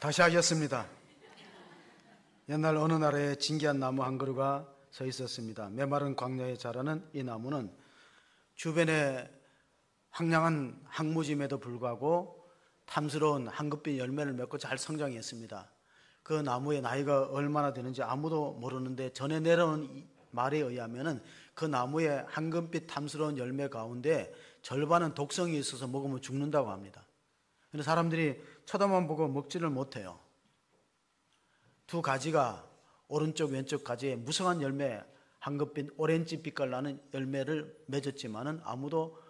다시 하겠습니다. 옛날 어느 나라에 진귀한 나무 한 그루가 서 있었습니다. 메마른 광야에 자라는 이 나무는 주변에 황량한 항무짐에도 불구하고 탐스러운 황금빛 열매를 맺고 잘 성장했습니다. 그 나무의 나이가 얼마나 되는지 아무도 모르는데 전해 내려온 말에 의하면 그 나무의 황금빛 탐스러운 열매 가운데 절반은 독성이 있어서 먹으면 죽는다고 합니다. 그런데 사람들이 쳐다만 보고 먹지를 못해요. 두 가지가 오른쪽 왼쪽 가지에 무성한 열매, 황금빛 오렌지 빛깔 나는 열매를 맺었지만은 아무도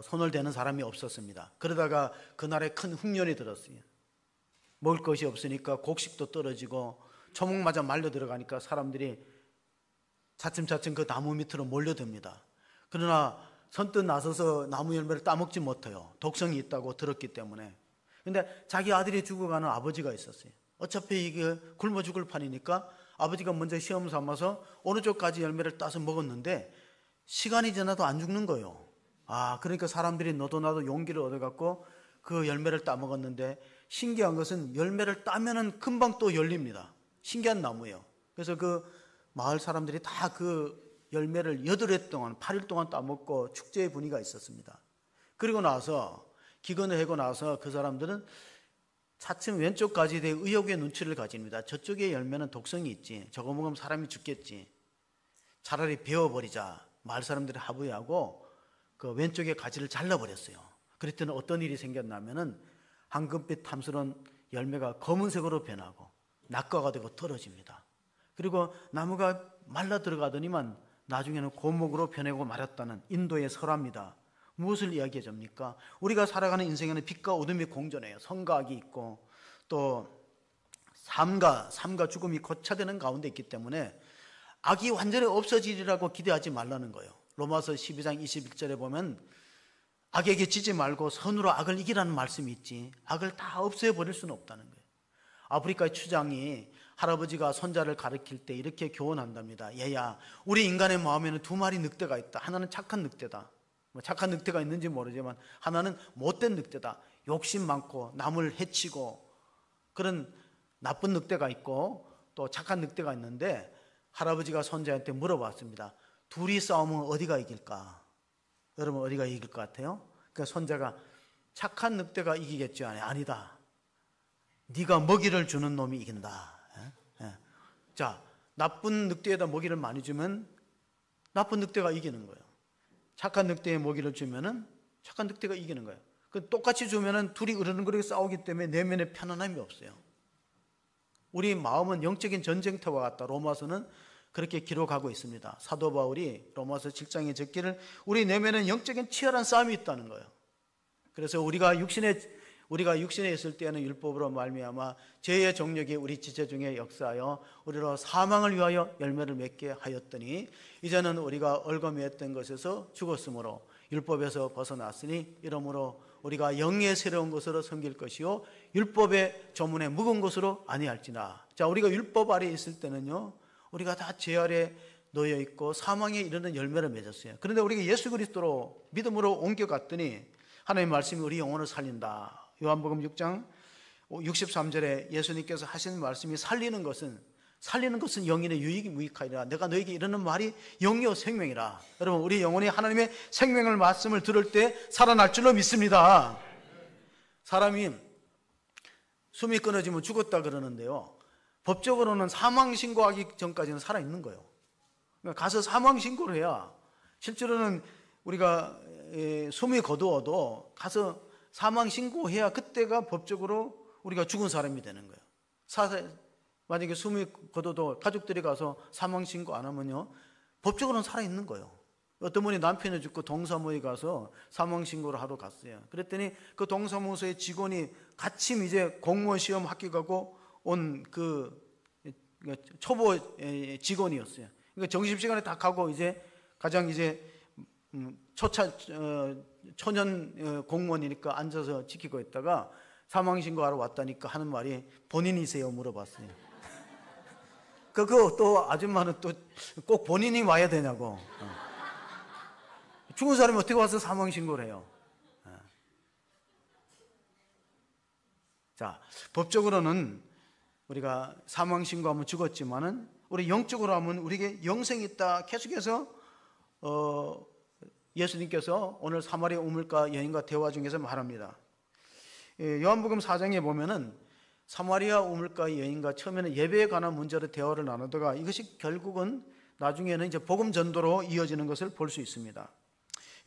손을 대는 사람이 없었습니다. 그러다가 그날에 큰 흉년이 들었어요. 먹을 것이 없으니까 곡식도 떨어지고 초목마저 말려 들어가니까 사람들이 차츰차츰 그 나무 밑으로 몰려듭니다. 그러나 선뜻 나서서 나무 열매를 따먹지 못해요. 독성이 있다고 들었기 때문에. 근데 자기 아들이 죽어가는 아버지가 있었어요. 어차피 이게 굶어 죽을 판이니까 아버지가 먼저 시험 삼아서 오른쪽 가지 열매를 따서 먹었는데 시간이 지나도 안 죽는 거예요. 그러니까 사람들이 너도 나도 용기를 얻어갖고 그 열매를 따먹었는데 신기한 것은 열매를 따면은 금방 또 열립니다. 신기한 나무예요. 그래서 그 마을 사람들이 다 그 열매를 8회 동안 8일 동안 따먹고 축제의 분위기가 있었습니다. 그리고 나서 기근을 해고 나서 그 사람들은 차츰 왼쪽 가지에 대해 의욕의 눈치를 가집니다. 저쪽의 열매는 독성이 있지, 저거 먹으면 사람이 죽겠지, 차라리 베어버리자. 마을 사람들이 합의하고 그 왼쪽의 가지를 잘라버렸어요. 그랬더니 어떤 일이 생겼냐면은 황금빛 탐스러운 열매가 검은색으로 변하고 낙과가 되고 떨어집니다. 그리고 나무가 말라 들어가더니만 나중에는 고목으로 변하고 말았다는 인도의 설화입니다. 무엇을 이야기해 줍니까? 우리가 살아가는 인생에는 빛과 어둠이 공존해요. 선과 악이 있고 또 삶과 죽음이 고차되는 가운데 있기 때문에 악이 완전히 없어지리라고 기대하지 말라는 거예요. 로마서 12장 21절에 보면 악에게 지지 말고 선으로 악을 이기라는 말씀이 있지, 악을 다 없애버릴 수는 없다는 거예요. 아프리카의 추장이 할아버지가 손자를 가르칠 때 이렇게 교훈한답니다. 얘야, 우리 인간의 마음에는 2마리 늑대가 있다. 하나는 착한 늑대다. 착한 늑대가 있는지 모르지만 하나는 못된 늑대다. 욕심 많고 남을 해치고 그런 나쁜 늑대가 있고 또 착한 늑대가 있는데 할아버지가 손자한테 물어봤습니다. 둘이 싸우면 어디가 이길까? 여러분 어디가 이길 것 같아요? 그러니까 손자가 착한 늑대가 이기겠죠? 아니다. 네가 먹이를 주는 놈이 이긴다. 자, 나쁜 늑대에다 먹이를 많이 주면 나쁜 늑대가 이기는 거예요. 착한 늑대에 먹이를 주면은 착한 늑대가 이기는 거예요. 똑같이 주면은 둘이 으르렁거리게 싸우기 때문에 내면에 편안함이 없어요. 우리 마음은 영적인 전쟁터와 같다. 로마서는 그렇게 기록하고 있습니다. 사도 바울이 로마서 7장에 적기를 우리 내면은 영적인 치열한 싸움이 있다는 거예요. 그래서 우리가 육신에 있을 때는 율법으로 말미암아 죄의 정욕이 우리 지체 중에 역사하여 우리로 사망을 위하여 열매를 맺게 하였더니 이제는 우리가 얼거미했던 것에서 죽었으므로 율법에서 벗어났으니 이러므로 우리가 영의 새로운 것으로 섬길 것이요 율법의 조문에 묵은 것으로 아니할지나. 자, 우리가 율법 아래에 있을 때는요 우리가 다 죄 아래 놓여 있고 사망에 이르는 열매를 맺었어요. 그런데 우리가 예수 그리스도로 믿음으로 옮겨갔더니 하나님의 말씀이 우리 영혼을 살린다. 요한복음 6장 63절에 예수님께서 하신 말씀이 살리는 것은 영인의 유익이 무익하리라. 내가 너에게 이르는 말이 영이요 생명이라. 여러분 우리 영혼이 하나님의 생명을 말씀을 들을 때 살아날 줄로 믿습니다. 사람이 숨이 끊어지면 죽었다 그러는데요, 법적으로는 사망 신고하기 전까지는 살아있는 거예요. 그러니까 가서 사망 신고를 해야, 실제로는 우리가 숨이 거두어도 가서 사망 신고해야 그때가 법적으로 우리가 죽은 사람이 되는 거예요. 만약에 숨이 거둬도 가족들이 가서 사망 신고 안 하면요 법적으로는 살아있는 거예요. 어떤 분이 남편이 죽고 동사무소에 가서 사망 신고를 하러 갔어요. 그랬더니 그 동사무소의 직원이 같이 이제 공무원 시험 합격하고 온 그 초보 직원이었어요. 그러니까 점심시간에 다 가고 이제 가장 이제 초년 공무원이니까 앉아서 지키고 있다가 사망신고하러 왔다니까 하는 말이 본인이세요? 물어봤어요. 그거 또 아줌마는 또 꼭 본인이 와야 되냐고. 죽은 사람이 어떻게 와서 사망신고를 해요? 자, 법적으로는 우리가 사망 신고하면 죽었지만은 우리 영적으로 하면 우리에게 영생이 있다. 계속해서 예수님께서 오늘 사마리아 우물가 여인과 대화 중에서 말합니다. 요한복음 4장에 보면은 사마리아 우물가 여인과 처음에는 예배에 관한 문제로 대화를 나누다가 이것이 결국은 나중에는 이제 복음 전도로 이어지는 것을 볼 수 있습니다.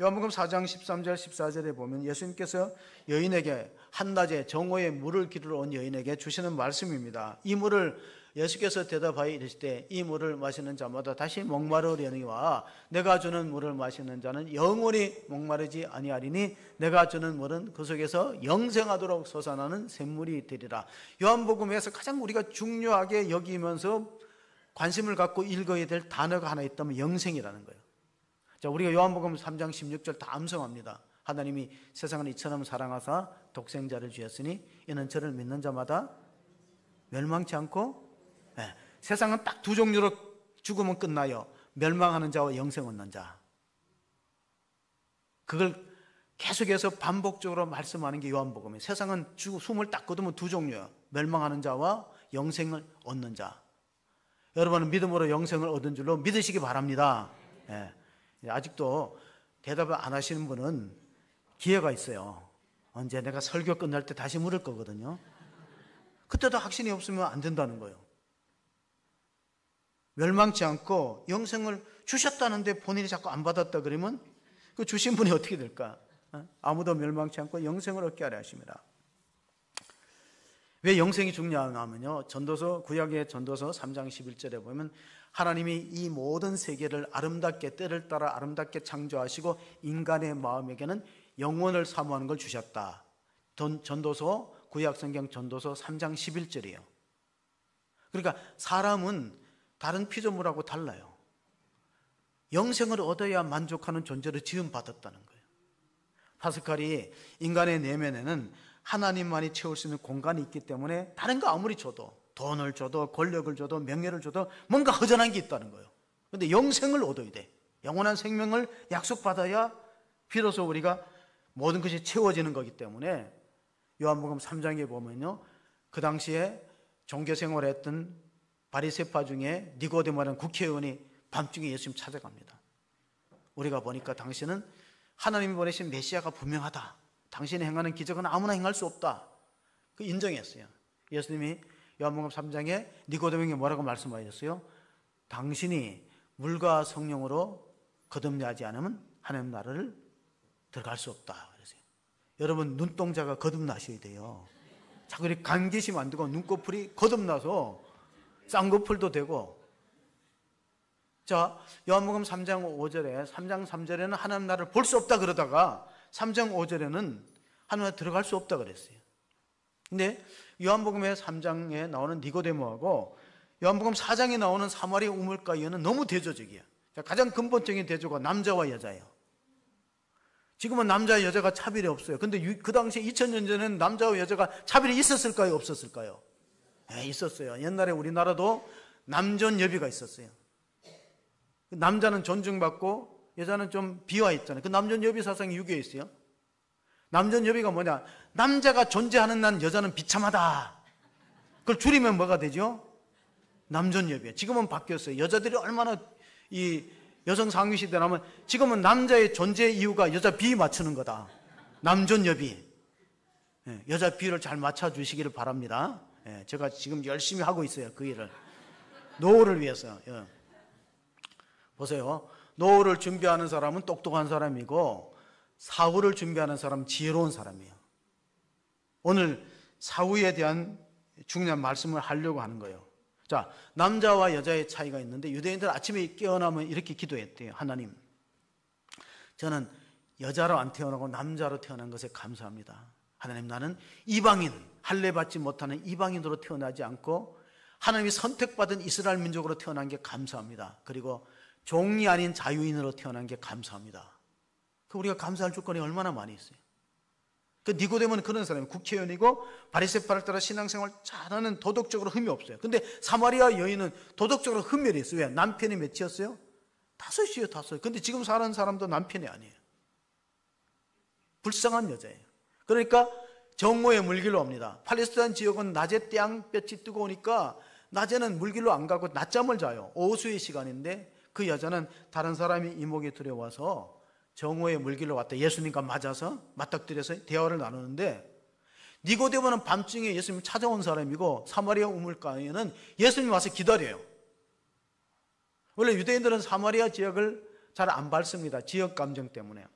요한복음 4장 13절 14절에 보면 예수님께서 여인에게 한낮에 정오에 물을 기르러 온 여인에게 주시는 말씀입니다. 이 물을 예수께서 대답하여 이르시되 이 물을 마시는 자마다 다시 목마르려니와 내가 주는 물을 마시는 자는 영원히 목마르지 아니하리니 내가 주는 물은 그 속에서 영생하도록 솟아나는 샘물이 되리라. 요한복음에서 가장 우리가 중요하게 여기면서 관심을 갖고 읽어야 될 단어가 하나 있다면 영생이라는 거예요. 자, 우리가 요한복음 3장 16절 다 암송합니다. 하나님이 세상을 이처럼 사랑하사 독생자를 주셨으니 이는 저를 믿는 자마다 멸망치 않고 세상은 딱 두 종류로 죽으면 끝나요. 멸망하는 자와 영생 얻는 자. 그걸 계속해서 반복적으로 말씀하는 게 요한복음이에요. 세상은 숨을 딱 거두면 두 종류예요. 멸망하는 자와 영생을 얻는 자. 여러분은 믿음으로 영생을 얻은 줄로 믿으시기 바랍니다. 아직도 대답을 안 하시는 분은 기회가 있어요. 언제 내가 설교 끝날 때 다시 물을 거거든요. 그때도 확신이 없으면 안 된다는 거예요. 멸망치 않고 영생을 주셨다는데 본인이 자꾸 안 받았다 그러면 그 주신 분이 어떻게 될까? 아무도 멸망치 않고 영생을 얻게 하려 하십니다. 왜 영생이 중요하냐면요, 전도서, 구약의 전도서 3장 11절에 보면 하나님이 이 모든 세계를 아름답게 때를 따라 아름답게 창조하시고 인간의 마음에게는 영원을 사모하는 걸 주셨다. 전도서, 구약성경 전도서 3장 11절이에요. 그러니까 사람은 다른 피조물하고 달라요. 영생을 얻어야 만족하는 존재로 지음받았다는 거예요. 파스칼이 인간의 내면에는 하나님만이 채울 수 있는 공간이 있기 때문에 다른 거 아무리 줘도, 돈을 줘도 권력을 줘도 명예를 줘도 뭔가 허전한 게 있다는 거예요. 그런데 영생을 얻어야 돼. 영원한 생명을 약속받아야 비로소 우리가 모든 것이 채워지는 거기 때문에 요한복음 3장에 보면요, 그 당시에 종교생활을 했던 바리새파 중에 니고데모라는 국회의원이 밤중에 예수님 찾아갑니다. 우리가 보니까 당신은 하나님이 보내신 메시아가 분명하다. 당신이 행하는 기적은 아무나 행할 수 없다. 그 인정했어요. 예수님이 요한복음 3장에 니고데모에게 뭐라고 말씀하셨어요? 당신이 물과 성령으로 거듭나지 않으면 하나님 나라를 들어갈 수 없다. 그랬어요. 여러분, 눈동자가 거듭나셔야 돼요. 자꾸 이렇게 감기시면 안 되고 눈꺼풀이 거듭나서 쌍꺼풀도 되고. 자, 요한복음 3장 5절에 3장 3절에는 하나님 나라를 볼 수 없다 그러다가 3장 5절에는 하나님 나라에 들어갈 수 없다 그랬어요. 근데 요한복음의 3장에 나오는 니고데모하고 요한복음 4장에 나오는 사마리아 우물가 여인은 너무 대조적이에요. 가장 근본적인 대조가 남자와 여자예요. 지금은 남자와 여자가 차별이 없어요. 근데 그 당시에 2000년 전에는 남자와 여자가 차별이 있었을까요? 없었을까요? 네, 있었어요. 옛날에 우리나라도 남존여비가 있었어요. 남자는 존중받고 여자는 좀 비하했잖아요. 그 남존여비 사상이 유교에 있어요. 남존여비가 뭐냐? 남자가 존재하는 난 여자는 비참하다. 그걸 줄이면 뭐가 되죠? 남존여비예요. 지금은 바뀌었어요. 여자들이 얼마나 이 여성 상위 시대라면 지금은 남자의 존재 이유가 여자 비위 맞추는 거다. 남존여비. 여자 비위를 잘 맞춰주시기를 바랍니다. 제가 지금 열심히 하고 있어요. 그 일을. 노후를 위해서. 보세요. 노후를 준비하는 사람은 똑똑한 사람이고 사후를 준비하는 사람은 지혜로운 사람이에요. 오늘 사후에 대한 중요한 말씀을 하려고 하는 거예요. 자, 남자와 여자의 차이가 있는데 유대인들 아침에 깨어나면 이렇게 기도했대요. 하나님, 저는 여자로 안 태어나고 남자로 태어난 것에 감사합니다. 하나님, 나는 이방인, 할례받지 못하는 이방인으로 태어나지 않고 하나님이 선택받은 이스라엘 민족으로 태어난 게 감사합니다. 그리고 종이 아닌 자유인으로 태어난 게 감사합니다. 우리가 감사할 조건이 얼마나 많이 있어요. 그 니고데모는 그런 사람이에요. 국회의원이고 바리새파를 따라 신앙생활 잘하는, 도덕적으로 흠이 없어요. 근데 사마리아 여인은 도덕적으로 흠멸이 있어요. 왜? 남편이 몇이었어요? 5이에요, 5. 근데 지금 사는 사람도 남편이 아니에요. 불쌍한 여자예요. 그러니까 정오에 물길로 옵니다. 팔레스타인 지역은 낮에 태양볕이 뜨거우니까 낮에는 물길로 안 가고 낮잠을 자요. 오후의 시간인데 그 여자는 다른 사람이 이목이 두려워서 정오에 물길로 왔다. 예수님과 맞아서 맞닥뜨려서 대화를 나누는데, 니고데모는 밤중에 예수님 찾아온 사람이고 사마리아 우물가에는 예수님 와서 기다려요. 원래 유대인들은 사마리아 지역을 잘 안 밟습니다. 지역 감정 때문에.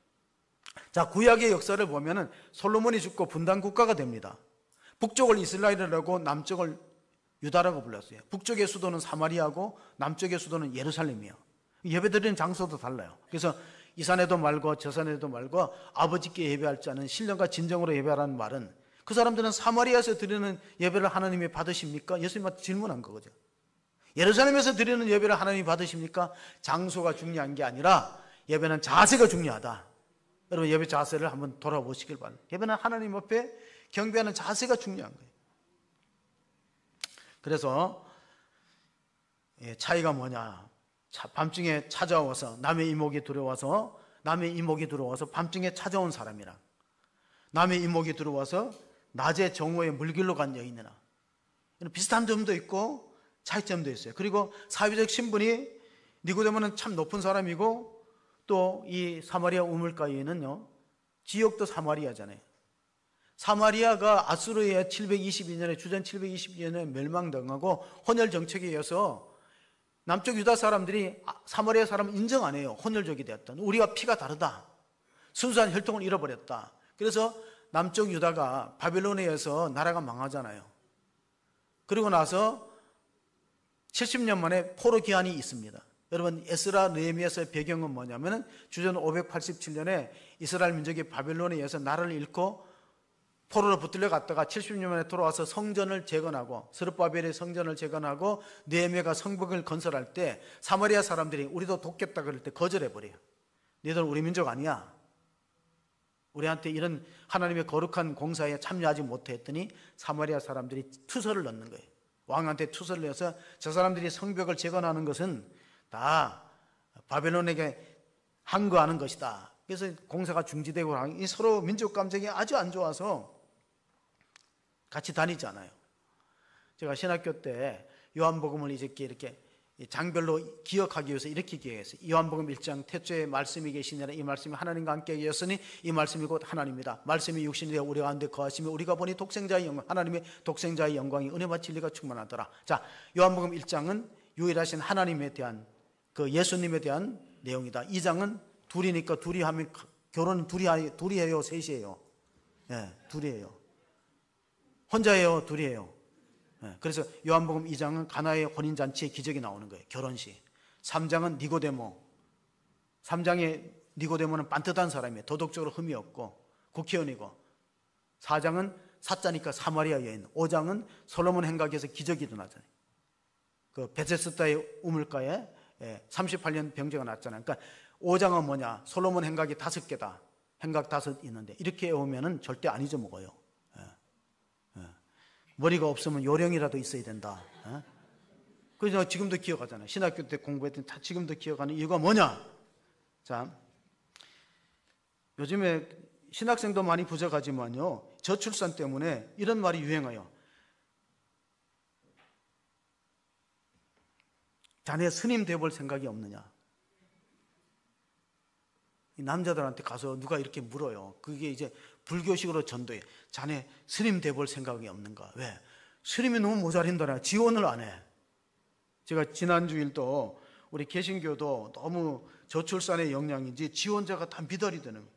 자, 구약의 역사를 보면은 솔로몬이 죽고 분단 국가가 됩니다. 북쪽을 이스라엘이라고 남쪽을 유다라고 불렀어요. 북쪽의 수도는 사마리아고 남쪽의 수도는 예루살렘이에요. 예배드리는 장소도 달라요. 그래서 이 산에도 말고 저 산에도 말고 아버지께 예배할 자는 신령과 진정으로 예배하라는 말은, 그 사람들은 사마리아에서 드리는 예배를 하나님이 받으십니까? 예수님한테 질문한 거죠. 예루살렘에서 드리는 예배를 하나님이 받으십니까? 장소가 중요한 게 아니라 예배는 자세가 중요하다. 여러분, 예배 자세를 한번 돌아보시길 바랍니다. 예배는 하나님 앞에 경배하는 자세가 중요한 거예요. 그래서 차이가 뭐냐? 밤중에 찾아와서 남의 이목이 들어와서 밤중에 찾아온 사람이랑 남의 이목이 들어와서 낮에 정오에 물길로 간 여인이나 비슷한 점도 있고 차이점도 있어요. 그리고 사회적 신분이 니고데모는 참 높은 사람이고, 또 이 사마리아 우물가에는요, 지역도 사마리아잖아요. 사마리아가 아수르의 722년에 주전 722년에 멸망당하고 혼혈 정책에 의해서 남쪽 유다 사람들이 사마리아 사람을 인정 안 해요. 혼혈족이 되었다. 우리가 피가 다르다. 순수한 혈통을 잃어버렸다. 그래서 남쪽 유다가 바벨론에 의해서 나라가 망하잖아요. 그리고 나서 70년 만에 포로 기한이 있습니다. 여러분, 에스라 느헤미야서의 배경은 뭐냐면 주전 587년에 이스라엘 민족이 바벨론에 의해서 나라를 잃고 포로로 붙들려 갔다가 70년 만에 돌아와서 성전을 재건하고, 스룹바벨의 성전을 재건하고 느헤미야가 성벽을 건설할 때 사마리아 사람들이 우리도 돕겠다 그럴 때 거절해버려요. 너희들 우리 민족 아니야. 우리한테 이런 하나님의 거룩한 공사에 참여하지 못해 했더니 사마리아 사람들이 투서를 넣는 거예요. 왕한테 투서를 내서 저 사람들이 성벽을 재건하는 것은 다 바벨론에게 항거하는 것이다. 그래서 공사가 중지되고, 서로 민족 감정이 아주 안 좋아서 같이 다니지 않아요. 제가 신학교 때 요한복음을 이렇게 장별로 기억하기 위해서 이렇게 기억했어요. 요한복음 1장 태초에 말씀이 계시니라. 이 말씀이 하나님과 함께 계셨으니 이 말씀이 곧 하나님이다. 말씀이 육신이 되어 우리 가운데 거하시며 우리가 보니 독생자의 영광, 하나님의 독생자의 영광이 은혜와 진리가 충만하더라. 자, 요한복음 1장은 유일하신 하나님에 대한, 그 예수님에 대한 내용이다. 2장은 둘이니까 둘이 하면 결혼은 둘이 해요, 셋이에요? 네, 둘이에요. 혼자예요, 둘이에요? 네, 그래서 요한복음 2장은 가나의 혼인잔치의 기적이 나오는 거예요. 결혼식. 3장은 니고데모. 3장의 니고데모는 반듯한 사람이에요. 도덕적으로 흠이 없고 국회의원이고. 4장은 사자니까 사마리아 여인. 5장은 솔로몬 행각에서 기적이 일어나잖아요. 그 베데스다의 우물가에 38년 병자가 났잖아요. 그러니까 5장은 뭐냐? 솔로몬 행각이 5개다. 행각 5 있는데 이렇게 오면은 절대 안 잊어먹어요. 머리가 없으면 요령이라도 있어야 된다. 그래서 지금도 기억하잖아요. 신학교 때 공부했더니 다 지금도 기억하는 이유가 뭐냐? 자, 요즘에 신학생도 많이 부족하지만요, 저출산 때문에 이런 말이 유행해요. 자네 스님 돼볼 생각이 없느냐? 이 남자들한테 가서 누가 이렇게 물어요. 그게 이제 불교식으로 전도해. 자네 스님 돼볼 생각이 없는가? 왜? 스님이 너무 모자린다나 지원을 안 해. 제가 지난주일도 우리 개신교도 너무 저출산의 영향인지 지원자가 다 미달이 되는 거예요.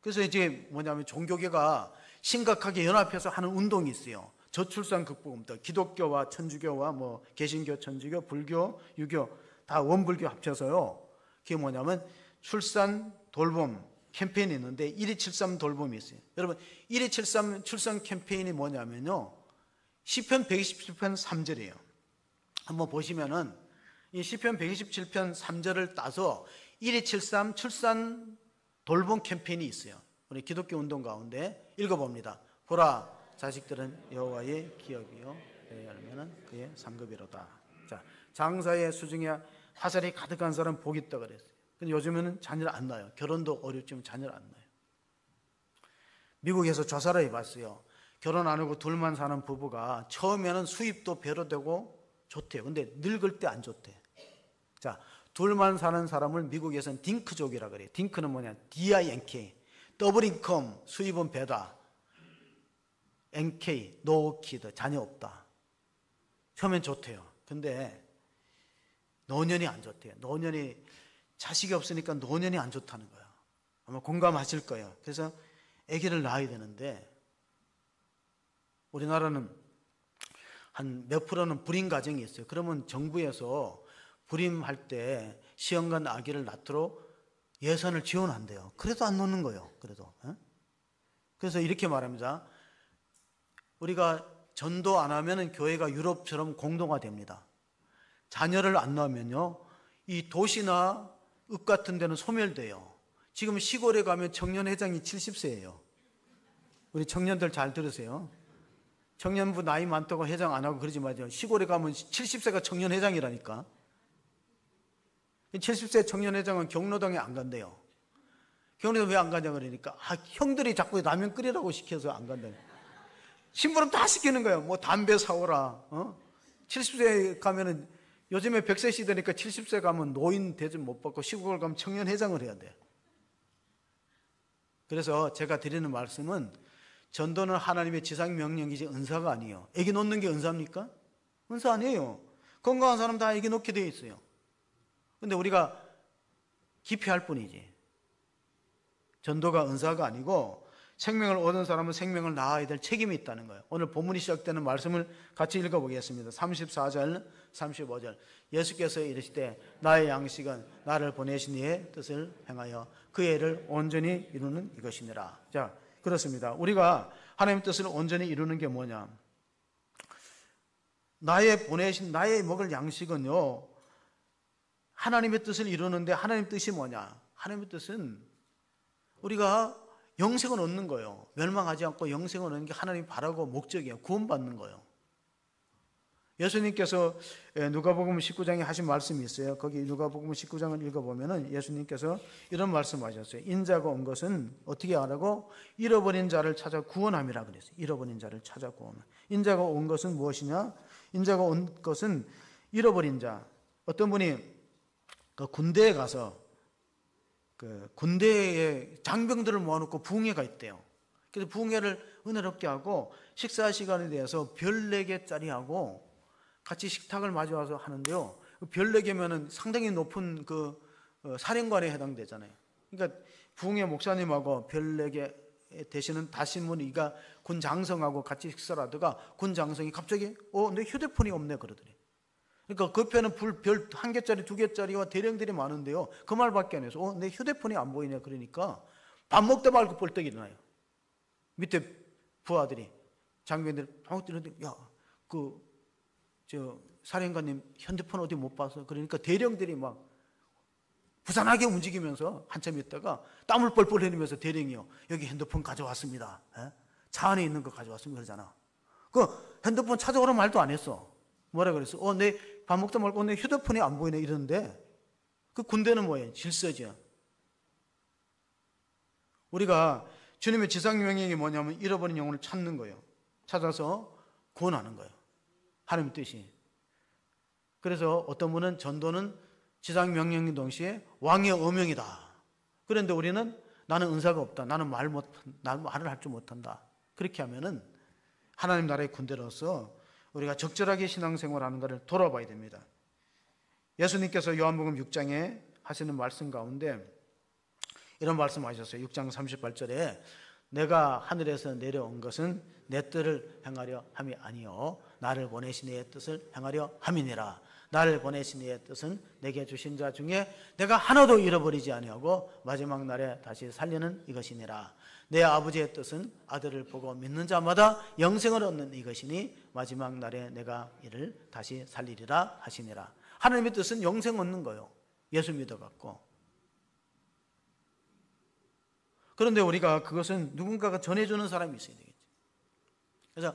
그래서 이제 뭐냐면 종교계가 심각하게 연합해서 하는 운동이 있어요. 저출산 극복입니다. 기독교와 천주교와 뭐 개신교, 천주교, 불교, 유교 다 원불교 합쳐서요. 그게 뭐냐면 출산 돌봄 캠페인이 있는데 1273 돌봄이 있어요. 여러분, 1273 출산 캠페인이 뭐냐면요, 시편 127편 3절이에요. 한번 보시면은 이 시편 127편 3절을 따서 1273 출산 돌봄 캠페인이 있어요. 우리 기독교 운동 가운데 읽어봅니다. 보라, 자식들은 여호와의 기업이요 열매는 그의 상급이로다. 자, 장사의 수중에 화살이 가득한 사람 복이 있다 그랬어요. 근데 요즘에는 자녀를 안 낳아요. 결혼도 어렵지만 자녀를 안 낳아요. 미국에서 조사를 해봤어요. 결혼 안 하고 둘만 사는 부부가 처음에는 수입도 배로 되고 좋대요. 근데 늙을 때 안 좋대. 자, 둘만 사는 사람을 미국에서는 딩크족이라 그래요. 딩크는 뭐냐? DINK. 더블 인컴, 수입은 배다. NK, 노 키드, 자녀 없다. 처음엔 좋대요. 근데 노년이 안 좋대요. 노년이, 자식이 없으니까 노년이 안 좋다는 거예요. 아마 공감하실 거예요. 그래서 아기를 낳아야 되는데 우리나라는 한 몇 프로는 불임 가정이 있어요. 그러면 정부에서 불임할 때 시험관 아기를 낳도록 예산을 지원한대요. 그래도 안 놓는 거예요. 그래도. 그래서 이렇게 말합니다. 우리가 전도 안 하면 교회가 유럽처럼 공동화됩니다. 자녀를 안 낳으면요, 이 도시나 읍 같은 데는 소멸돼요. 지금 시골에 가면 청년회장이 70세예요. 우리 청년들 잘 들으세요. 청년부 나이 많다고 회장 안 하고 그러지 마세요. 시골에 가면 70세가 청년회장이라니까. 70세 청년회장은 경로당에 안 간대요. 경로당 왜 안 가냐 그러니까 형들이 자꾸 라면 끓이라고 시켜서 안 간다고. 심부름 다 시키는 거예요. 뭐 담배 사오라. 70세 가면은 요즘에 100세 시대니까 70세 가면 노인 대접 못 받고 시골 가면 청년회장을 해야 돼. 그래서 제가 드리는 말씀은 전도는 하나님의 지상 명령이지 은사가 아니에요. 애기 놓는 게 은사입니까? 은사 아니에요. 건강한 사람 다 애기 놓게 되어 있어요. 근데 우리가 기피할 뿐이지. 전도가 은사가 아니고 생명을 얻은 사람은 생명을 낳아야 될 책임이 있다는 거예요. 오늘 본문이 시작되는 말씀을 같이 읽어보겠습니다. 34절, 35절. 예수께서 이르시되 나의 양식은 나를 보내신 이의 뜻을 행하여 그 애를 온전히 이루는 이것이니라. 자, 그렇습니다. 우리가 하나님의 뜻을 온전히 이루는 게 뭐냐? 나의 보내신 나의 먹을 양식은요, 하나님의 뜻을 이루는데 하나님의 뜻이 뭐냐? 하나님의 뜻은 우리가 영생을 얻는 거예요. 멸망하지 않고 영생을 얻는 게 하나님이 바라고 목적이에요. 구원받는 거예요. 예수님께서 누가복음 19장에 하신 말씀이 있어요. 거기 누가복음 19장을 읽어보면 예수님께서 이런 말씀하셨어요. 인자가 온 것은 어떻게 하라고? 잃어버린 자를 찾아 구원함이라 그랬어요. 잃어버린 자를 찾아 구원함. 인자가 온 것은 무엇이냐? 인자가 온 것은 잃어버린 자. 어떤 분이 그 군대에 가서 그 군대에 장병들을 모아놓고 부흥회가 있대요. 그래서 부흥회를 은혜롭게 하고 식사 시간에 대해서 별 4개짜리 하고 같이 식탁을 마주와서 하는데요. 별 4개면은 상당히 높은 그 사령관에 해당되잖아요. 그러니까 부흥회 목사님하고 별 4개 되시는 다신문이가 군 장성하고 같이 식사를 하다가 군 장성이 갑자기 내 휴대폰이 없네 그러더니. 그러니까 그 옆에는 별 1개짜리 2개짜리와 대령들이 많은데요. 그 말밖에 안 해서 내 휴대폰이 안 보이네 그러니까 밥 먹다 말고 벌떡 일어나요. 밑에 부하들이 장병들이 밥 먹다 일어나는데 사령관님 핸드폰 어디 못 봐서 그러니까 대령들이 막 부산하게 움직이면서 한참 있다가 땀을 뻘뻘 흘리면서 대령이요. 여기 핸드폰 가져왔습니다. 차 안에 있는 거 가져왔습니다. 그러잖아. 그 핸드폰 찾아오라는 말도 안 했어. 뭐라 그랬어? 내 밥 먹다 말고 내 휴대폰이 안 보이네 이러는데 그 군대는 뭐예요? 질서죠. 우리가 주님의 지상명령이 뭐냐면 잃어버린 영혼을 찾는 거예요. 찾아서 구원하는 거예요. 하나님의 뜻이. 그래서 어떤 분은 전도는 지상명령인 동시에 왕의 어명이다. 그런데 우리는 나는 은사가 없다. 나는 말을 할 줄 못한다. 그렇게 하면은 하나님 나라의 군대로서 우리가 적절하게 신앙생활하는 것을 돌아봐야 됩니다. 예수님께서 요한복음 6장에 하시는 말씀 가운데 이런 말씀하셨어요. 6장 38절에 내가 하늘에서 내려온 것은 내 뜻을 행하려 함이 아니요 나를 보내신 이의 뜻을 행하려 함이니라. 나를 보내신 이의 뜻은 내게 주신 자 중에 내가 하나도 잃어버리지 아니하고 마지막 날에 다시 살리는 이것이니라. 내 아버지의 뜻은 아들을 보고 믿는 자마다 영생을 얻는 이것이니 마지막 날에 내가 이를 다시 살리리라 하시니라. 하나님의 뜻은 영생 얻는 거예요. 예수 믿어갖고. 그런데 우리가 그것은 누군가가 전해주는 사람이 있어야 되겠죠. 그래서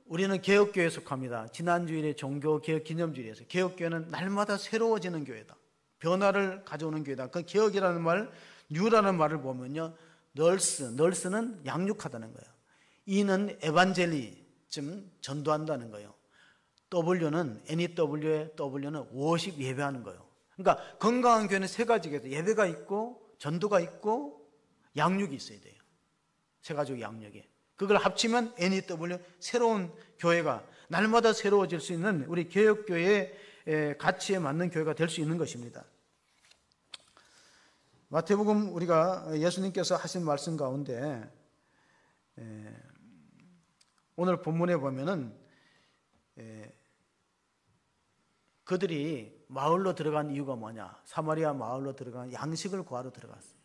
우리는 개혁교회에 속합니다. 지난주일에 종교개혁기념주일에서 개혁교회는 날마다 새로워지는 교회다. 변화를 가져오는 교회다. 그 개혁이라는 말, 뉴라는 말을 보면요, 널스는 양육하다는 거예요. E는 에반젤리즘 전도한다는 거예요. W는 NEW의 W는 워십 예배하는 거예요. 그러니까 건강한 교회는 세 가지가 있어요. 예배가 있고 전도가 있고 양육이 있어야 돼요. 세 가지 양육이. 그걸 합치면 NEW 새로운 교회가 날마다 새로워질 수 있는 우리 개혁교회의 가치에 맞는 교회가 될 수 있는 것입니다. 마태복음 우리가 예수님께서 하신 말씀 가운데 오늘 본문에 보면은 그들이 마을로 들어간 이유가 뭐냐? 사마리아 마을로 들어간 양식을 구하러 들어갔어요.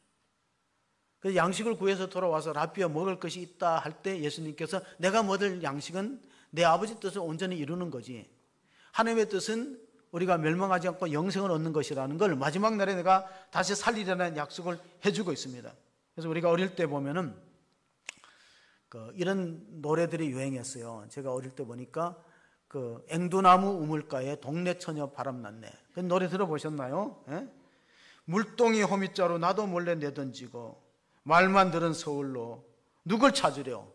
그래서 양식을 구해서 돌아와서 라비야 먹을 것이 있다 할 때 예수님께서 내가 먹을 양식은 내 아버지 뜻을 온전히 이루는 거지, 하나님의 뜻은 우리가 멸망하지 않고 영생을 얻는 것이라는 걸 마지막 날에 내가 다시 살리려는 약속을 해주고 있습니다. 그래서 우리가 어릴 때 보면은 이런 노래들이 유행했어요. 제가 어릴 때 보니까 앵두나무 우물가에 동네 처녀 바람났네. 그 노래 들어보셨나요? 예? 물동이 호미자루 나도 몰래 내던지고 말만 들은 서울로 누굴 찾으려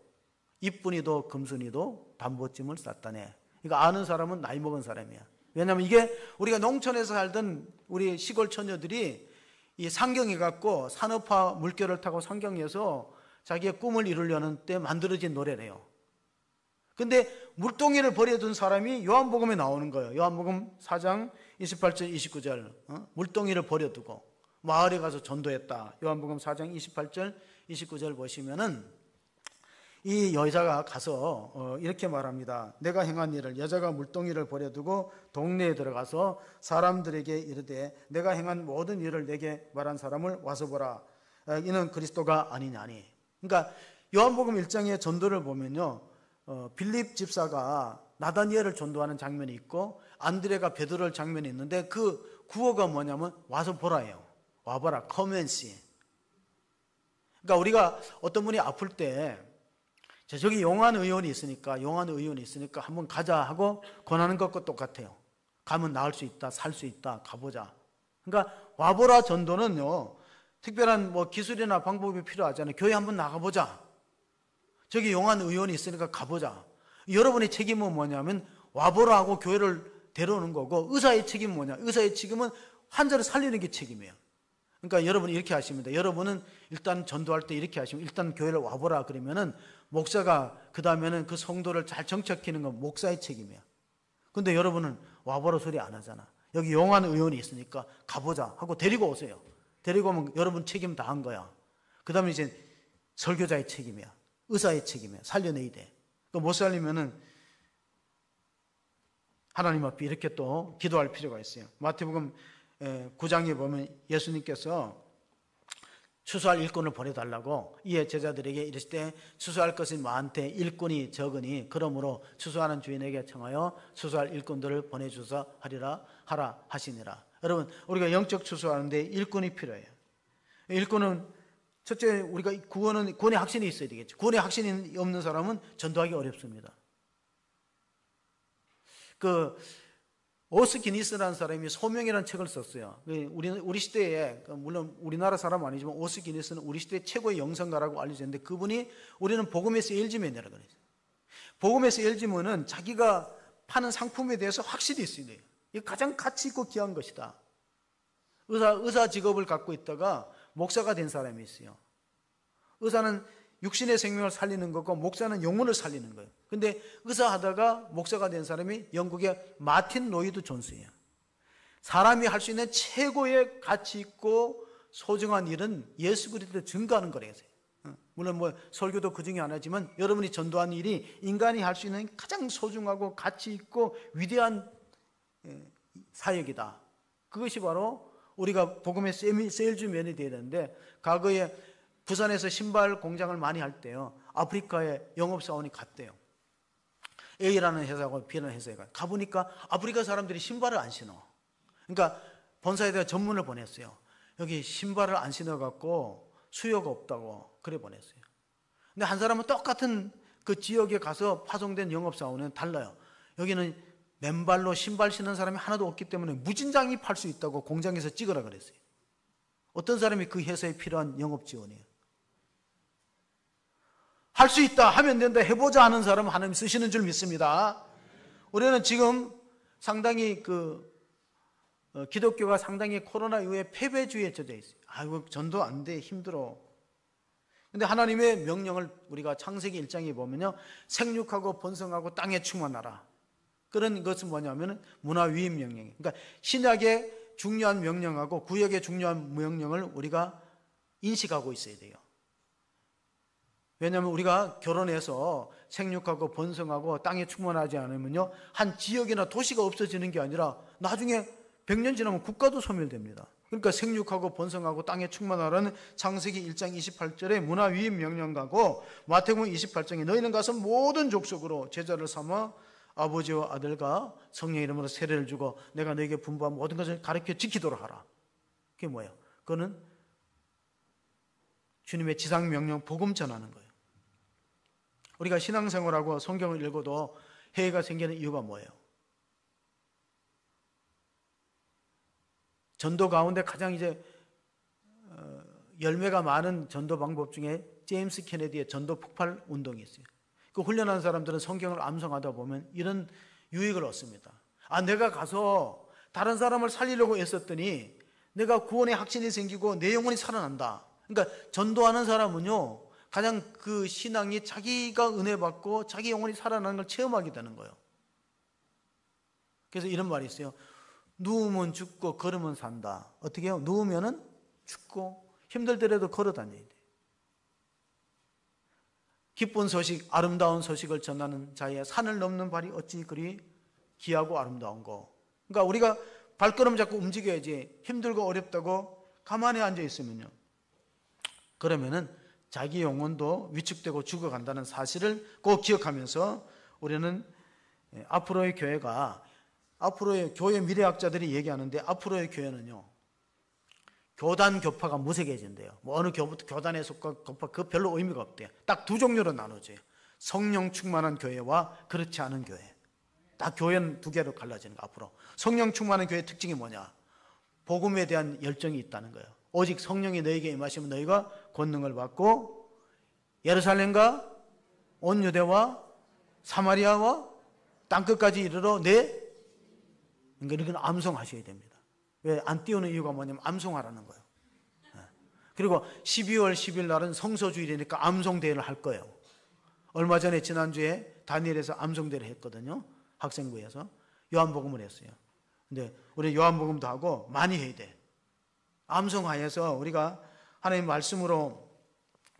이쁜이도 금순이도 담보찜을 쌌다네. 이거 아는 사람은 나이 먹은 사람이야. 왜냐하면 이게 우리가 농촌에서 살던 우리 시골 처녀들이 이 상경에 갖고 산업화 물결을 타고 상경에서 자기의 꿈을 이루려는 때 만들어진 노래래요. 근데 물동이를 버려둔 사람이 요한복음에 나오는 거예요. 요한복음 4장 28절 29절 물동이를 버려두고 마을에 가서 전도했다. 요한복음 4장 28절 29절 보시면은 이 여자가 가서 이렇게 말합니다. 내가 행한 일을, 여자가 물동이를 버려두고 동네에 들어가서 사람들에게 이르되 내가 행한 모든 일을 내게 말한 사람을 와서 보라. 이는 그리스도가 아니냐니. 그러니까 요한복음 1장의 전도를 보면요, 빌립 집사가 나다니엘을 전도하는 장면이 있고 안드레가 베드로를 장면이 있는데 그 구호가 뭐냐면 와서 보라예요. 와봐라, come and see. 그러니까 우리가 어떤 분이 아플 때 저기 용한 의원이 있으니까 한번 가자 하고 권하는 것과 똑같아요. 가면 나을 수 있다, 살 수 있다, 가보자. 그러니까 와보라 전도는요, 특별한 기술이나 방법이 필요하잖아요. 교회 한번 나가보자. 저기 용한 의원이 있으니까 가보자. 여러분의 책임은 뭐냐면 와보라 하고 교회를 데려오는 거고, 의사의 책임은 뭐냐? 의사의 책임은 환자를 살리는 게 책임이에요. 그러니까 여러분이 이렇게 하십니다. 여러분은 일단 전도할 때 이렇게 하시면 일단 교회를 와보라 그러면은 목사가 그 다음에는 그 성도를 잘 정착시키는 건 목사의 책임이야. 근데 여러분은 와보라 소리 안 하잖아. 여기 용한 의원이 있으니까 가보자 하고 데리고 오세요. 데리고 오면 여러분 책임 다 한 거야. 그 다음에 이제 설교자의 책임이야. 의사의 책임이야. 살려내야 돼. 못 살리면은 하나님 앞에 이렇게 또 기도할 필요가 있어요. 마태복음 9장에 보면 예수님께서 추수할 일꾼을 보내달라고 이에 제자들에게 이르실 때 추수할 것이 많되 일꾼이 적으니 그러므로 추수하는 주인에게 청하여 추수할 일꾼들을 보내주사 하라 하시니라. 여러분, 우리가 영적 추수하는데 일꾼이 필요해요. 일꾼은 첫째, 우리가 구원의 확신이 있어야 되겠죠. 구원의 확신이 없는 사람은 전도하기 어렵습니다. 오스 기니스라는 사람이 소명이라는 책을 썼어요. 우리 시대에, 물론 우리나라 사람 아니지만 오스 기니스는 우리 시대 최고의 영성가라고 알려졌는데 그분이 우리는 복음의 세일즈맨이라고 그랬어요. 복음의 세일즈맨은 자기가 파는 상품에 대해서 확실히 있어야 돼요. 이게 가장 가치 있고 귀한 것이다. 의사 직업을 갖고 있다가 목사가 된 사람이 있어요. 의사는 육신의 생명을 살리는 거고 목사는 영혼을 살리는 거예요. 근데 의사 하다가 목사가 된 사람이 영국의 마틴 로이드 존스예요. 사람이 할 수 있는 최고의 가치 있고 소중한 일은 예수 그리스도를 증거하는 거래요. 물론 설교도 그 중에 하나지만 여러분이 전도하는 일이 인간이 할 수 있는 가장 소중하고 가치 있고 위대한 사역이다. 그것이 바로 우리가 복음의 세일즈맨이 되어야 되는데, 과거에 부산에서 신발 공장을 많이 할 때요, 아프리카에 영업사원이 갔대요. A라는 회사하고 B라는 회사에 가보니까 아프리카 사람들이 신발을 안 신어. 그러니까 본사에다가 전문을 보냈어요. 여기 신발을 안 신어갖고 수요가 없다고 그래 보냈어요. 근데 한 사람은 똑같은 그 지역에 가서 파송된 영업사원은 달라요. 여기는 맨발로 신발 신는 사람이 하나도 없기 때문에 무진장이 팔 수 있다고 공장에서 찍으라 그랬어요. 어떤 사람이 그 회사에 필요한 영업 지원이에요. 할 수 있다, 하면 된다, 해보자 하는 사람 하나님 쓰시는 줄 믿습니다. 우리는 지금 상당히 기독교가 상당히 코로나 이후에 패배주의에 젖어 있어요. 아이고, 전도 안 돼, 힘들어. 근데 하나님의 명령을 우리가 창세기 1장에 보면요, 생육하고 번성하고 땅에 충만하라. 그런 것은 뭐냐면 문화위임 명령이에요. 그러니까 신약의 중요한 명령하고 구약의 중요한 명령을 우리가 인식하고 있어야 돼요. 왜냐하면 우리가 결혼해서 생육하고 번성하고 땅에 충만하지 않으면요, 한 지역이나 도시가 없어지는 게 아니라 나중에 100년 지나면 국가도 소멸됩니다. 그러니까 생육하고 번성하고 땅에 충만하라는 창세기 1장 28절의 문화위임 명령하고 마태복음 28장에 너희는 가서 모든 족속으로 제자를 삼아 아버지와 아들과 성령의 이름으로 세례를 주고 내가 너에게 분부한 모든 것을 가르쳐 지키도록 하라. 그게 뭐예요? 그거는 주님의 지상명령 복음 전하는 거예요. 우리가 신앙생활하고 성경을 읽어도 해이가 생기는 이유가 뭐예요? 전도 가운데 가장 열매가 많은 전도 방법 중에 제임스 케네디의 전도 폭발 운동이 있어요. 그 훈련한 사람들은 성경을 암송하다 보면 이런 유익을 얻습니다. 내가 가서 다른 사람을 살리려고 애썼더니 내가 구원의 확신이 생기고 내 영혼이 살아난다. 그러니까 전도하는 사람은요, 가장 그 신앙이 자기가 은혜 받고 자기 영혼이 살아나는 걸 체험하게 되는 거예요. 그래서 이런 말이 있어요. 누우면 죽고 걸으면 산다. 어떻게 해요? 누우면은 죽고 힘들더라도 걸어 다녀야 돼. 기쁜 소식, 아름다운 소식을 전하는 자의 산을 넘는 발이 어찌 그리 귀하고 아름다운 거. 그러니까 우리가 발걸음 잡고 움직여야지. 힘들고 어렵다고 가만히 앉아 있으면요, 그러면은 자기 영혼도 위축되고 죽어간다는 사실을 꼭 기억하면서 우리는 앞으로의 교회가, 앞으로의 교회 미래학자들이 얘기하는데 앞으로의 교회는요, 교단 교파가 무색해진대요. 어느 교단에 속한 교파, 그 별로 의미가 없대요. 딱 두 종류로 나눠져요. 성령 충만한 교회와 그렇지 않은 교회. 딱 교회는 두 개로 갈라지는 거. 앞으로 성령 충만한 교회의 특징이 뭐냐? 복음에 대한 열정이 있다는 거예요. 오직 성령이 너에게 임하시면 너희가 권능을 받고 예루살렘과 온 유대와 사마리아와 땅끝까지 이르러 그러니까 이건 암송하셔야 됩니다. 왜 안 띄우는 이유가 뭐냐면 암송하라는 거예요. 그리고 12월 10일 날은 성서주일이니까 암송대회를 할 거예요. 얼마 전에 지난주에 다니엘에서 암송대회를 했거든요. 학생부에서 요한복음을 했어요. 근데 우리 요한복음도 하고 많이 해야 돼. 암송하여서 우리가 하나님 말씀으로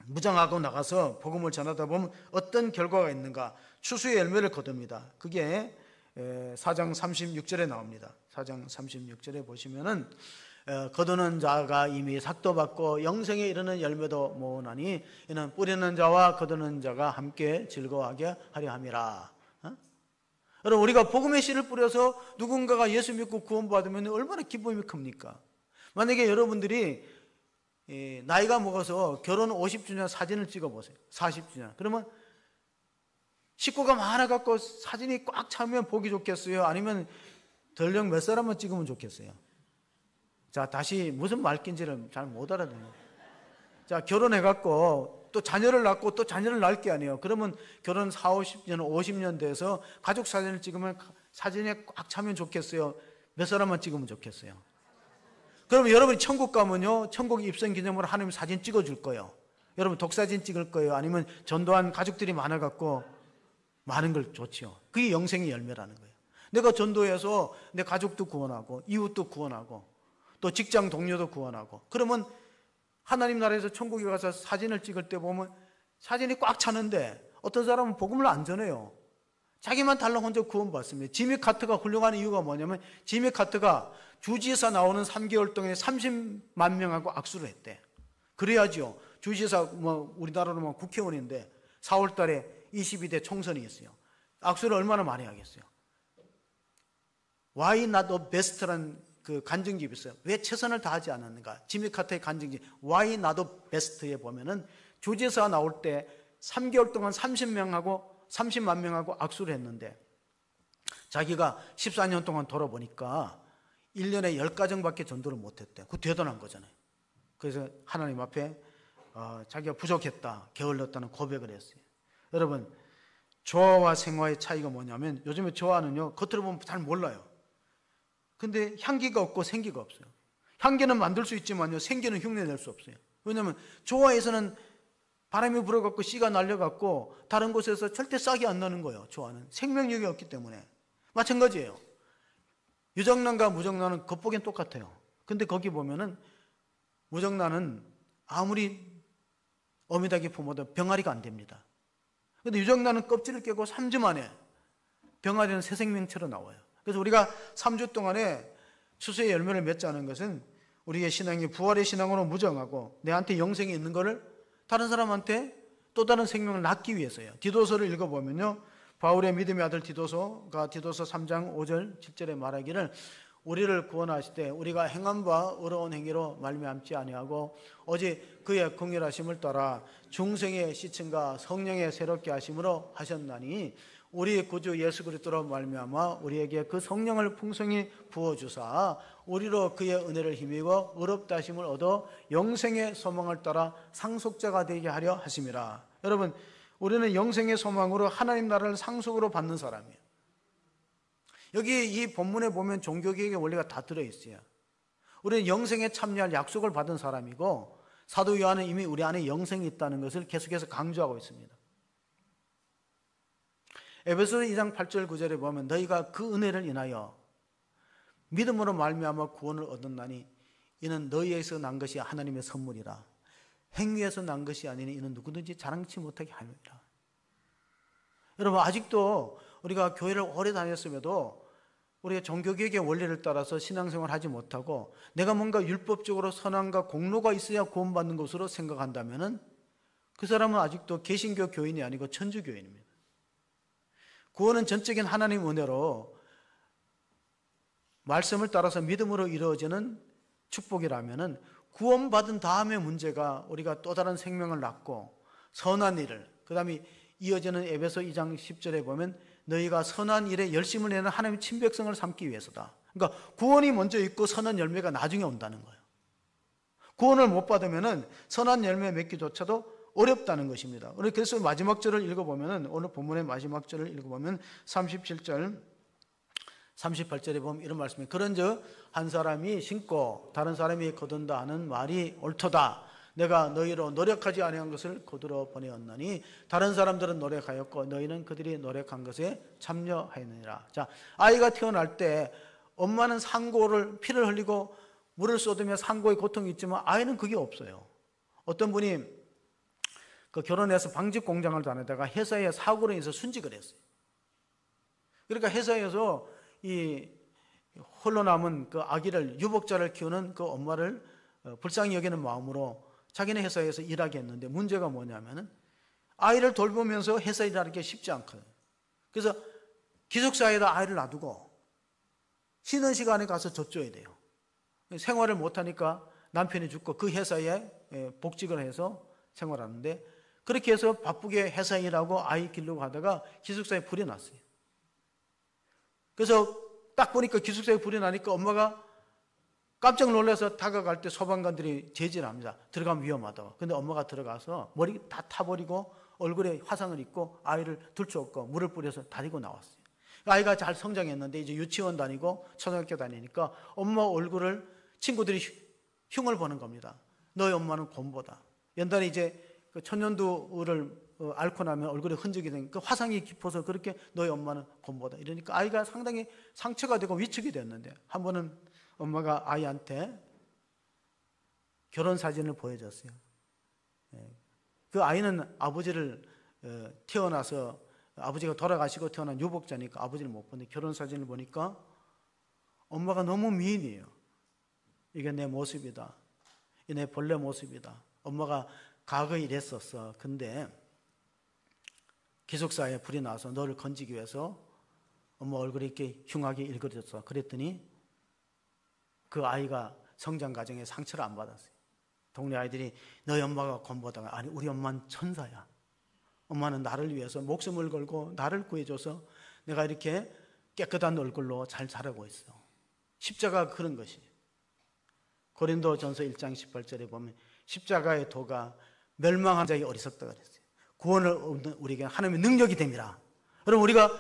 무장하고 나가서 복음을 전하다 보면 어떤 결과가 있는가? 추수의 열매를 거둡니다. 그게 4장 36절에 나옵니다. 4장 36절에 보시면은 거두는 자가 이미 삭도 받고 영생에 이르는 열매도 모으나니 이는 뿌리는 자와 거두는 자가 함께 즐거워하게 하려 함이라. 여러분, 우리가 복음의 씨를 뿌려서 누군가가 예수 믿고 구원받으면 얼마나 기쁨이 큽니까? 만약에 여러분들이 나이가 먹어서 결혼 50주년 사진을 찍어보세요. 40주년. 그러면 식구가 많아갖고 사진이 꽉 차면 보기 좋겠어요? 아니면 덜령 몇 사람만 찍으면 좋겠어요? 자, 다시 무슨 말인지를 잘 못 알아듣네요. 자, 결혼해갖고 또 자녀를 낳고 또 자녀를 낳을 게 아니에요. 그러면 결혼 40, 50년, 50년 돼서 가족 사진을 찍으면 사진에 꽉 차면 좋겠어요? 몇 사람만 찍으면 좋겠어요? 그러면 여러분이 천국 가면요, 천국 입성 기념으로 하나님 사진 찍어줄 거예요. 여러분 독사진 찍을 거예요? 아니면 전도한 가족들이 많아갖고 많은 걸 좋지요. 그게 영생의 열매라는 거예요. 내가 전도해서 내 가족도 구원하고 이웃도 구원하고 또 직장 동료도 구원하고, 그러면 하나님 나라에서 천국에 가서 사진을 찍을 때 보면 사진이 꽉 차는데 어떤 사람은 복음을 안 전해요. 자기만 달랑 혼자 구원받습니다. 지미 카트가 훌륭한 이유가 뭐냐면 지미 카트가 주지사 나오는 3개월 동안에 30만 명하고 악수를 했대. 그래야죠. 주지사 우리나라로 뭐 국회의원인데 4월 달에 22대 총선이 있어요. 악수를 얼마나 많이 하겠어요. Why not the best라는 그 간증집이 있어요. 왜 최선을 다하지 않았는가? 지미 카트의 간증집 Why not the best에 보면은 주지사 나올 때 3개월 동안 30만 명하고 악수를 했는데 자기가 14년 동안 돌아보니까 1년에 10가정밖에 전도를 못했대. 그거 대단한 거잖아요. 그래서 하나님 앞에 자기가 부족했다, 게을렀다는 고백을 했어요. 여러분, 조화와 생화의 차이가 뭐냐면 요즘에 조화는요, 겉으로 보면 잘 몰라요. 근데 향기가 없고 생기가 없어요. 향기는 만들 수 있지만요, 생기는 흉내낼 수 없어요. 왜냐하면 조화에서는 바람이 불어갖고 씨가 날려갖고 다른 곳에서 절대 싹이 안 나는 거예요. 조화는 생명력이 없기 때문에. 마찬가지예요. 유정란과 무정란은 겉보기엔 똑같아요. 근데 거기 보면은 무정란은 아무리 어미닭이 품어도 병아리가 안 됩니다. 근데 유정란은 껍질을 깨고 3주 만에 병아리는 새 생명체로 나와요. 그래서 우리가 3주 동안에 추수의 열매를 맺자는 것은 우리의 신앙이 부활의 신앙으로 무정하고 내한테 영생이 있는 것을 다른 사람한테 또 다른 생명을 낳기 위해서요. 디도서를 읽어보면요, 바울의 믿음의 아들 디도서가 디도서 3장 5절 7절에 말하기를 우리를 구원하실 때 우리가 행한 바 의로운 행위로 말미암지 아니하고 오직 그의 긍휼하심을 따라 중생의 시침과 성령의 새롭게 하심으로 하셨나니 우리 구주 예수 그리스도로 말미암아 우리에게 그 성령을 풍성히 부어주사 우리로 그의 은혜를 힘입어 의롭다 하심을 얻어 영생의 소망을 따라 상속자가 되게 하려 하심이라. 여러분, 우리는 영생의 소망으로 하나님 나라를 상속으로 받는 사람이에요. 여기 이 본문에 보면 종교개혁의 원리가 다 들어있어요. 우리는 영생에 참여할 약속을 받은 사람이고 사도 요한은 이미 우리 안에 영생이 있다는 것을 계속해서 강조하고 있습니다. 에베소서 2장 8절 9절에 보면 너희가 그 은혜를 인하여 믿음으로 말미암아 구원을 얻었나니 이는 너희에서 난 것이 하나님의 선물이라. 행위에서 난 것이 아니니 이는 누구든지 자랑치 못하게 함이라. 여러분, 아직도 우리가 교회를 오래 다녔음에도 우리가 종교개혁의 원리를 따라서 신앙생활을 하지 못하고 내가 뭔가 율법적으로 선함과 공로가 있어야 구원받는 것으로 생각한다면 그 사람은 아직도 개신교 교인이 아니고 천주교인입니다. 구원은 전적인 하나님 은혜로 말씀을 따라서 믿음으로 이루어지는 축복이라면 구원받은 다음의 문제가 우리가 또 다른 생명을 낳고 선한 일을, 그 다음에 이어지는 에베소 2장 10절에 보면 너희가 선한 일에 열심을 내는 하나님의 친백성을 삼기 위해서다. 그러니까 구원이 먼저 있고 선한 열매가 나중에 온다는 거예요. 구원을 못 받으면 선한 열매 맺기조차도 어렵다는 것입니다. 그래서 마지막 절을 읽어보면, 오늘 본문의 마지막 절을 읽어보면 37절 38절에 보면 이런 말씀이에요. 그런즉 한 사람이 심고 다른 사람이 거둔다 하는 말이 옳도다. 내가 너희로 노력하지 아니한 것을 거두러 보내었나니 다른 사람들은 노력하였고 너희는 그들이 노력한 것에 참여하였느니라. 자, 아이가 태어날 때 엄마는 상고를 피를 흘리고 물을 쏟으며 상고의 고통이 있지만 아이는 그게 없어요. 어떤 분이 그 결혼해서 방직 공장을 다니다가 회사에 사고로 인해서 순직을 했어요. 그러니까 회사에서 이 홀로 남은 그 아기를, 유복자를 키우는 그 엄마를 불쌍히 여기는 마음으로 자기네 회사에서 일하게 했는데 문제가 뭐냐면은 아이를 돌보면서 회사 일하는 게 쉽지 않거든요. 그래서 기숙사에다 아이를 놔두고 쉬는 시간에 가서 젖줘야 돼요. 생활을 못하니까 남편이 죽고 그 회사에 복직을 해서 생활하는데 그렇게 해서 바쁘게 회사 일하고 아이 기르고 하다가 기숙사에 불이 났어요. 그래서 딱 보니까 기숙사에 불이 나니까 엄마가 깜짝 놀라서 다가갈 때 소방관들이 제지합니다. 들어가면 위험하다고. 근데 엄마가 들어가서 머리 다 타버리고 얼굴에 화상을 입고 아이를 들쳐업고 물을 뿌려서 다리고 나왔어요. 아이가 잘 성장했는데 이제 유치원 다니고 초등학교 다니니까 엄마 얼굴을 친구들이 흉을 보는 겁니다. 너희 엄마는 곰보다. 연단에 이제 그 천연두를 앓고 나면 얼굴에 흔적이 되니까 화상이 깊어서 그렇게 너희 엄마는 곰보다. 이러니까 아이가 상당히 상처가 되고 위축이 됐는데 한 번은 엄마가 아이한테 결혼 사진을 보여줬어요. 그 아이는 아버지를 태어나서 아버지가 돌아가시고 태어난 유복자니까 아버지를 못 보는데 결혼 사진을 보니까 엄마가 너무 미인이에요. 이게 내 모습이다. 이게 내 본래 모습이다. 엄마가 과거에 이랬었어. 근데 기숙사에 불이 나서 너를 건지기 위해서 엄마 얼굴이 이렇게 흉하게 일그러졌어. 그랬더니 그 아이가 성장 과정에 상처를 안 받았어요. 동네 아이들이 너희 엄마가 곰보다가 아니 우리 엄마는 천사야. 엄마는 나를 위해서 목숨을 걸고 나를 구해줘서 내가 이렇게 깨끗한 얼굴로 잘 자라고 있어. 십자가가 그런 것이에요. 고린도전서 1장 18절에 보면 십자가의 도가 멸망한 자의 어리석다 그랬어요. 구원을 얻는 우리에게 하나님의 능력이 됩니다. 그럼 우리가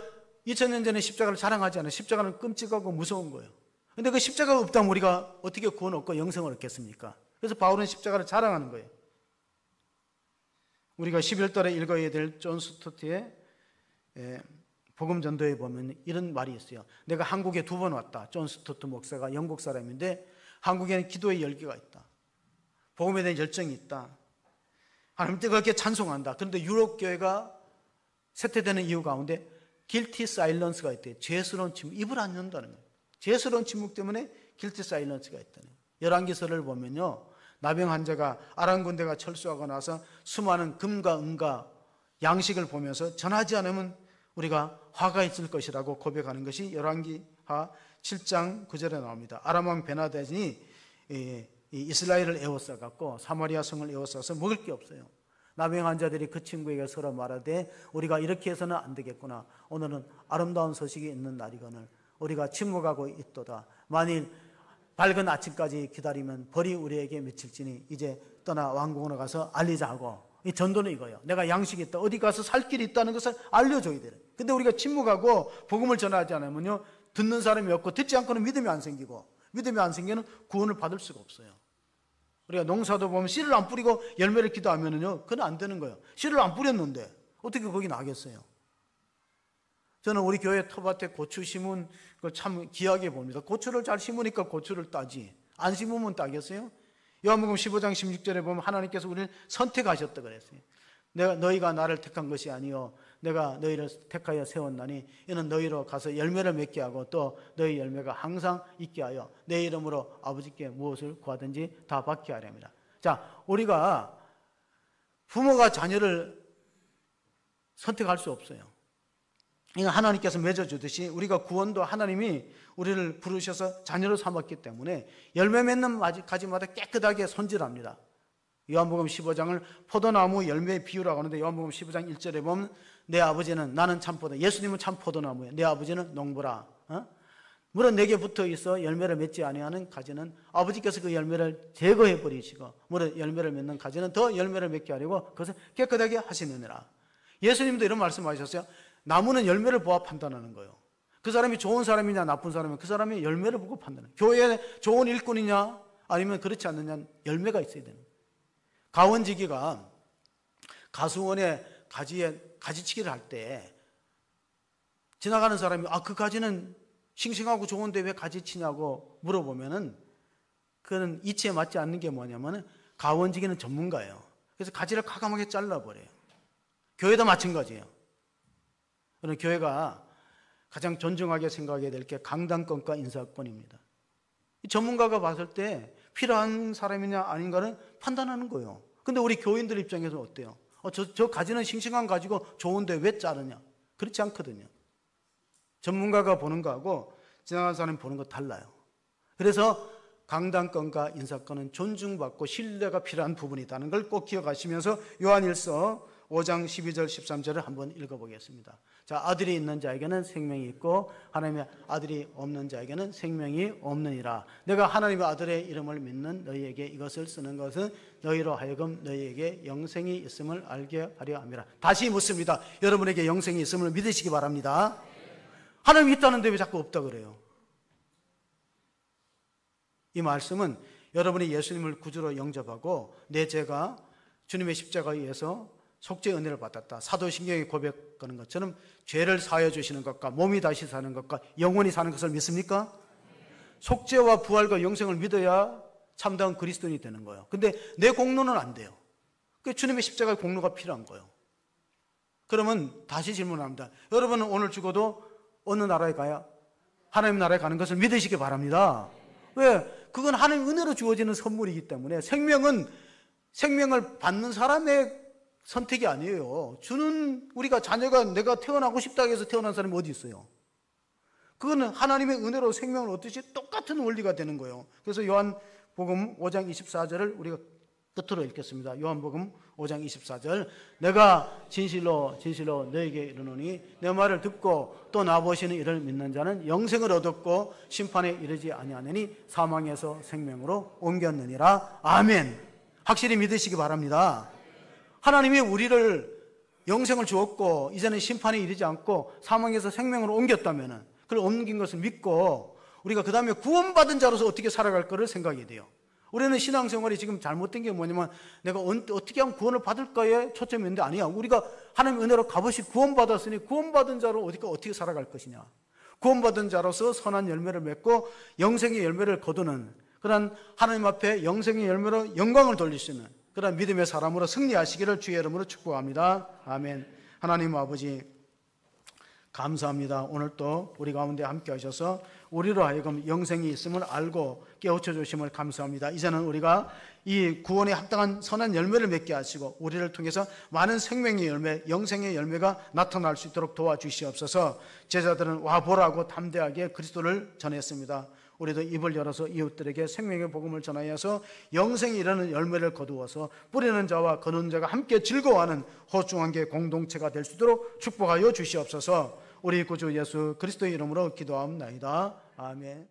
2000년 전에 십자가를 자랑하지 않아요. 십자가는 끔찍하고 무서운 거예요. 근데 그 십자가가 없다면 우리가 어떻게 구원 얻고 영생을 얻겠습니까? 그래서 바울은 십자가를 자랑하는 거예요. 우리가 12월달에 읽어야 될 존 스토트의 복음 전도에 보면 이런 말이 있어요. 내가 한국에 2번 왔다. 존 스토트 목사가 영국 사람인데 한국에는 기도의 열기가 있다. 복음에 대한 열정이 있다. 하나님 뜨겁게 찬송한다. 그런데 유럽 교회가 쇠퇴되는 이유 가운데 guilty silence가 있대요. 죄스러운 침묵, 입을 안 연다는 거예요. 죄스러운 침묵 때문에 guilty silence가 있다는 거예요. 열왕기서를 보면요, 나병 환자가 아람 군대가 철수하고 나서 수많은 금과 은과 양식을 보면서 전하지 않으면 우리가 화가 있을 것이라고 고백하는 것이 열왕기하 7장 9절에 나옵니다. 아람 왕 베나다니 이스라엘을 에워싸갖고 사마리아 성을 에워싸서 먹을 게 없어요. 나병 환자들이 그 친구에게 서로 말하되 우리가 이렇게 해서는 안 되겠구나. 오늘은 아름다운 소식이 있는 날이거늘 우리가 침묵하고 있도다. 만일 밝은 아침까지 기다리면 벌이 우리에게 맺힐지니 이제 떠나 왕궁으로 가서 알리자 하고, 이 전도는 이거예요. 내가 양식이 있다, 어디 가서 살 길이 있다는 것을 알려줘야 돼요. 근데 우리가 침묵하고 복음을 전하지 않으면요, 듣는 사람이 없고 듣지 않고는 믿음이 안 생기고, 믿음이 안 생기면 구원을 받을 수가 없어요. 우리가 농사도 보면 씨를 안 뿌리고 열매를 기도하면은요, 그건 안 되는 거예요. 씨를 안 뿌렸는데 어떻게 거기 나겠어요? 저는 우리 교회 텃밭에 고추 심은 걸 참 귀하게 봅니다. 고추를 잘 심으니까 고추를 따지, 안 심으면 따겠어요? 요한복음 15장 16절에 보면 하나님께서 우리를 선택하셨다 그랬어요. 너희가 나를 택한 것이 아니요 내가 너희를 택하여 세웠나니 이는 너희로 가서 열매를 맺게 하고 또 너희 열매가 항상 있게 하여 내 이름으로 아버지께 무엇을 구하든지 다 받게 하려 합니다. 자, 우리가 부모가 자녀를 선택할 수 없어요. 이건 하나님께서 맺어주듯이 우리가 구원도 하나님이 우리를 부르셔서 자녀로 삼았기 때문에 열매 맺는 가지마다 깨끗하게 손질합니다. 요한복음 15장을 포도나무 열매 비유라고 하는데 요한복음 15장 1절에 보면 내 아버지는, 나는 참 포도, 예수님은 참 포도나무예요. 내 아버지는 농부라. 물은 내게 붙어 있어 열매를 맺지 아니하는 가지는 아버지께서 그 열매를 제거해 버리시고 물은 열매를 맺는 가지는 더 열매를 맺게 하려고 그것을 깨끗하게 하시느니라. 예수님도 이런 말씀하셨어요. 나무는 열매를 보아 판단하는 거예요. 그 사람이 좋은 사람이냐 나쁜 사람이냐 그 사람이 열매를 보고 판단해요. 교회에 좋은 일꾼이냐 아니면 그렇지 않느냐 열매가 있어야 되는 거예요. 가원지기가 가수원에 가지치기를 할 때 지나가는 사람이 그 가지는 싱싱하고 좋은데 왜 가지치냐고 물어보면은 그는 이치에 맞지 않는 게 뭐냐면은 가원지기는 전문가예요. 그래서 가지를 과감하게 잘라버려요. 교회도 마찬가지예요. 그런 교회가 가장 존중하게 생각해야 될 게 강단권과 인사권입니다. 전문가가 봤을 때 필요한 사람이냐 아닌가는 판단하는 거예요. 근데 우리 교인들 입장에서는 어때요? 저 가지는 싱싱한 가지고 좋은데 왜 자르냐? 그렇지 않거든요. 전문가가 보는 거하고 지나가는 사람이 보는 거 달라요. 그래서 강단권과 인사권은 존중받고 신뢰가 필요한 부분이라는 걸 꼭 기억하시면서 요한일서 5장 12절 13절을 한번 읽어보겠습니다. 자, 아들이 있는 자에게는 생명이 있고 하나님의 아들이 없는 자에게는 생명이 없느니라. 내가 하나님의 아들의 이름을 믿는 너희에게 이것을 쓰는 것은 너희로 하여금 너희에게 영생이 있음을 알게 하려 함이라. 다시 묻습니다. 여러분에게 영생이 있음을 믿으시기 바랍니다. 하나님이 있다는데 왜 자꾸 없다 그래요? 이 말씀은 여러분이 예수님을 구주로 영접하고 내 죄가 주님의 십자가에 의해서 속죄의 은혜를 받았다. 사도신경에 고백하는 것처럼 죄를 사하여 주시는 것과 몸이 다시 사는 것과 영원히 사는 것을 믿습니까? 속죄와 부활과 영생을 믿어야 참다운 그리스도인이 되는 거예요. 근데 내 공로는 안 돼요. 그 주님의 십자가의 공로가 필요한 거예요. 그러면 다시 질문합니다. 여러분은 오늘 죽어도 어느 나라에 가야? 하나님 나라에 가는 것을 믿으시기 바랍니다. 왜? 그건 하나님 은혜로 주어지는 선물이기 때문에 생명을 받는 사람의 선택이 아니에요. 주는 우리가 자녀가 내가 태어나고 싶다 해서 태어난 사람이 어디 있어요? 그거는 하나님의 은혜로 생명을 얻듯이 똑같은 원리가 되는 거예요. 그래서 요한복음 5장 24절을 우리가 끝으로 읽겠습니다. 요한복음 5장 24절 내가 진실로 진실로 너에게 이르노니 내 말을 듣고 또 나보시는 이를 믿는 자는 영생을 얻었고 심판에 이르지 아니하느니 사망에서 생명으로 옮겼느니라. 아멘. 확실히 믿으시기 바랍니다. 하나님이 우리를 영생을 주었고 이제는 심판에 이르지 않고 사망에서 생명으로 옮겼다면 그걸 옮긴 것을 믿고 우리가 그 다음에 구원받은 자로서 어떻게 살아갈 거를 생각해야 돼요. 우리는 신앙생활이 지금 잘못된 게 뭐냐면 내가 어떻게 하면 구원을 받을까에 초점이 있는데 아니야. 우리가 하나님의 은혜로 값없이 구원받았으니 구원받은 자로 어떻게 살아갈 것이냐. 구원받은 자로서 선한 열매를 맺고 영생의 열매를 거두는 그런 하나님 앞에 영생의 열매로 영광을 돌릴 수 있는 그런 믿음의 사람으로 승리하시기를 주의 이름으로 축복합니다. 아멘. 하나님 아버지 감사합니다. 오늘 또 우리 가운데 함께 하셔서 우리로 하여금 영생이 있음을 알고 깨우쳐 주심을 감사합니다. 이제는 우리가 이 구원에 합당한 선한 열매를 맺게 하시고 우리를 통해서 많은 생명의 열매, 영생의 열매가 나타날 수 있도록 도와주시옵소서. 제자들은 와보라고 담대하게 그리스도를 전했습니다. 우리도 입을 열어서 이웃들에게 생명의 복음을 전하여서 영생에 이르는 열매를 거두어서 뿌리는 자와 거두는 자가 함께 즐거워하는 호중한 게 공동체가 될 수 있도록 축복하여 주시옵소서. 우리 구주 예수 그리스도의 이름으로 기도하옵나이다. 아멘.